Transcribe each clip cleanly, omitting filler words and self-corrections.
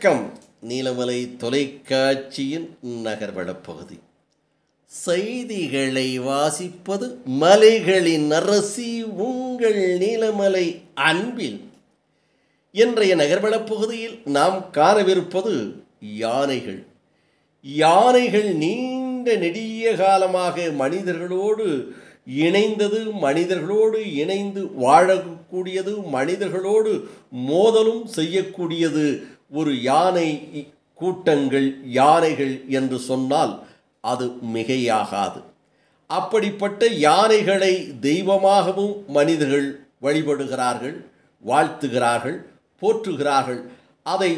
வணக்கம். நீலமலை தொலைக்காட்சியின் நகர்வளப் பகுதி. செய்திகளை வாசிப்பது மலைகளின் அரசி உங்கள் நீலமலை அன்பில். இன்றைய நகர்வளப் பகுதியில் நாம் காணவிருப்பது யானைகள். யானைகள் நீண்ட நெடிய காலமாக மனிதர்களோடு இணைந்து வாழக்கூடியது, மனிதர்களோடு மோதலும் செய்யக்கூடியது ஒரு யானை கூட்டங்கள், யானைகள் என்று சொன்னால் அது மிகையாகாது. அப்படிப்பட்ட யானைகளை தெய்வமாகவும் மனிதர்கள் வழிபடுகிறார்கள், வாழ்த்துகிறார்கள், போற்றுகிறார்கள். அதை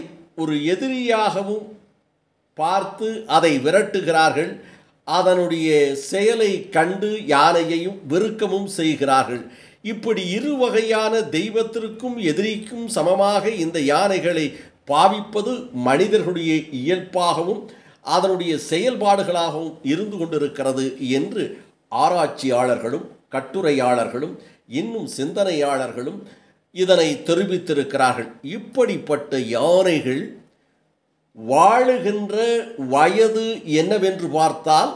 ஒரு எதிரியாகவும் பார்த்து அதை விரட்டுகிறார்கள். அதனுடைய செயலை கண்டு யானையையும் வெறுக்கவும் செய்கிறார்கள். இப்படி இரு வகையான தெய்வத்திற்கும் எதிரிக்கும் சமமாக இந்த யானைகளை பாவிப்பது மனிதர்களுடைய இயல்பாகவும் அதனுடைய செயல்பாடுகளாகவும் இருந்து கொண்டிருக்கிறது என்று ஆராய்ச்சியாளர்களும் கட்டுரையாளர்களும் இன்னும் சிந்தனையாளர்களும் இதனை தெரிவித்திருக்கிறார்கள். இப்படிப்பட்ட யானைகள் வாழுகின்ற வயது என்னவென்று பார்த்தால்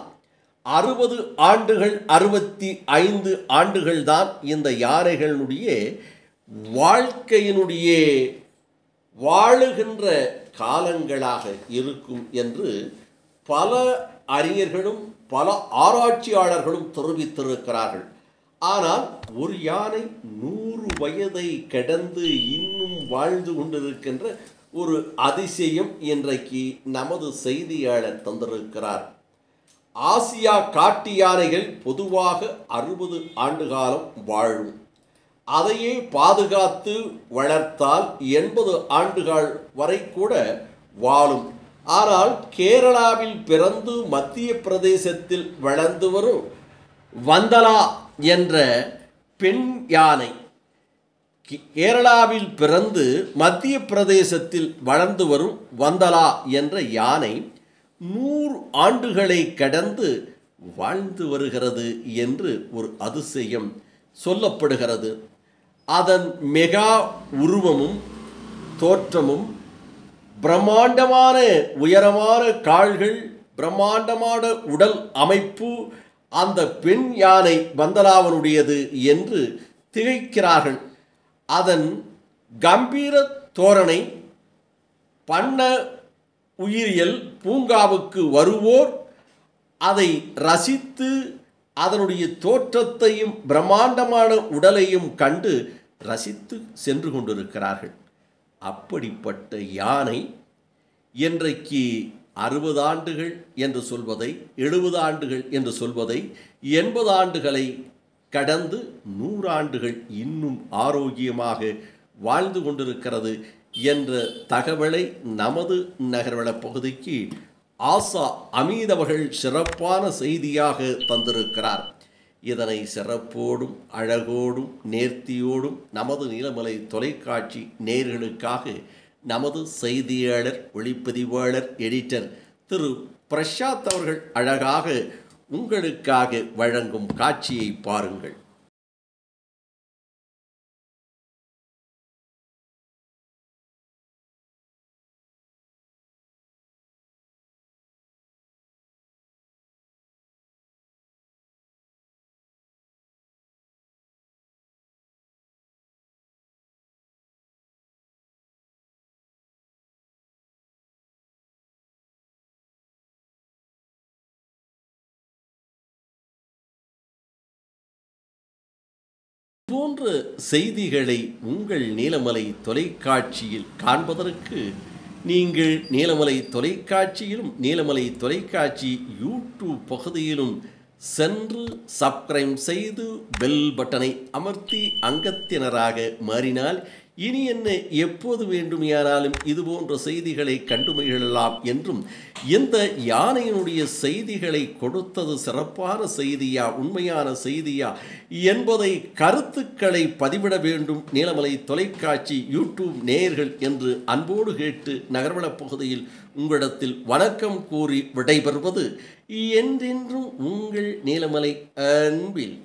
60 ஆண்டுகள் 65 ஆண்டுகள் தான் இந்த யானைகளுடைய வாழ்க்கையினுடைய வாழுகின்ற காலங்களாக இருக்கும் என்று பல அறிஞர்களும் பல ஆராய்ச்சியாளர்களும் தெரிவித்திருக்கிறார்கள். ஆனால் ஒரு யானை 100 வயதை கடந்து இன்னும் வாழ்ந்து கொண்டிருக்கின்ற ஒரு அதிசயம் இன்றைக்கு நமது செய்தியாளர் தந்திருக்கிறார். ஆசியா காட்டு யானைகள் பொதுவாக 60 ஆண்டு காலம் வாழும். அதையே பாதுகாத்து வளர்த்தால் 80 ஆண்டுகள் வரை கூட வாழும். ஆனால் கேரளாவில் பிறந்து மத்திய பிரதேசத்தில் வளர்ந்து வரும் வந்தலா என்ற பெண் யானை, கேரளாவில் பிறந்து மத்திய பிரதேசத்தில் வளர்ந்து வரும் வந்தலா என்ற யானை 100 ஆண்டுகளை கடந்து வாழ்ந்து வருகிறது என்று ஒரு அதிசயம் சொல்லப்படுகிறது. அதன் மெகா உருவமும் தோற்றமும், பிரம்மாண்டமான உயரமான கால்கள், பிரம்மாண்டமான உடல் அமைப்பு அந்த பெண் யானை வந்தலாவனுடையது என்று திகைக்கிறார்கள். அதன் கம்பீர தோரணை பண்ண உயிரியல் பூங்காவுக்கு வருவோர் அதை ரசித்து அதனுடைய தோற்றத்தையும் பிரம்மாண்டமான உடலையும் கண்டு ரசித்து சென்று கொண்டிருக்கிறார்கள். அப்படிப்பட்ட யானை இன்றைக்கு 60 ஆண்டுகள் என்று சொல்வதை, 70 ஆண்டுகள் என்று சொல்வதை, 80 ஆண்டுகளை கடந்து 100 ஆண்டுகள் இன்னும் ஆரோக்கியமாக வாழ்ந்து கொண்டிருக்கிறது என்ற தகவலை நமது நகர்வளப் பகுதிக்கு ஆசா அமீத் அவர்கள் சிறப்பான செய்தியாக தந்திருக்கிறார். இதனை சிறப்போடும் அழகோடும் நேர்த்தியோடும் நமது நீலமலை தொலைக்காட்சி நேயர்களுக்காக நமது செய்தியாளர், ஒளிப்பதிவாளர், எடிட்டர் திரு பிரசாத் அவர்கள் அழகாக உங்களுக்காக வழங்கும் காட்சியை பாருங்கள். போன்ற செய்திகளை உங்கள் நீலமலை தொலைக்காட்சியில் காண்பதற்கு நீங்கள் நீலமலை தொலைக்காட்சியிலும் நீலமலை தொலைக்காட்சி யூடியூப் பகுதியிலும் சென்று சப்ஸ்கிரைப் செய்து பெல் பட்டனை அமர்த்தி அங்கத்தினராக மாறினால் இனி என்ன எப்போது வேண்டுமானாலும் இதுபோன்ற செய்திகளை கண்டு மகிழலாம் என்றும், இந்த யானையினுடைய செய்திகளை கொடுத்தது சிறப்பான செய்தியா உண்மையான செய்தியா என்பதை கருத்துக்களை பதிவிட வேண்டும் நீலமலை தொலைக்காட்சி யூடியூப் நேயர்கள் என்று அன்போடு கேட்டு நகர்வளப் பகுதியில் உங்களிடத்தில் வணக்கம் கூறி விடைபெறுவது என்றென்றும் உங்கள் நீலமலை அன்பில்.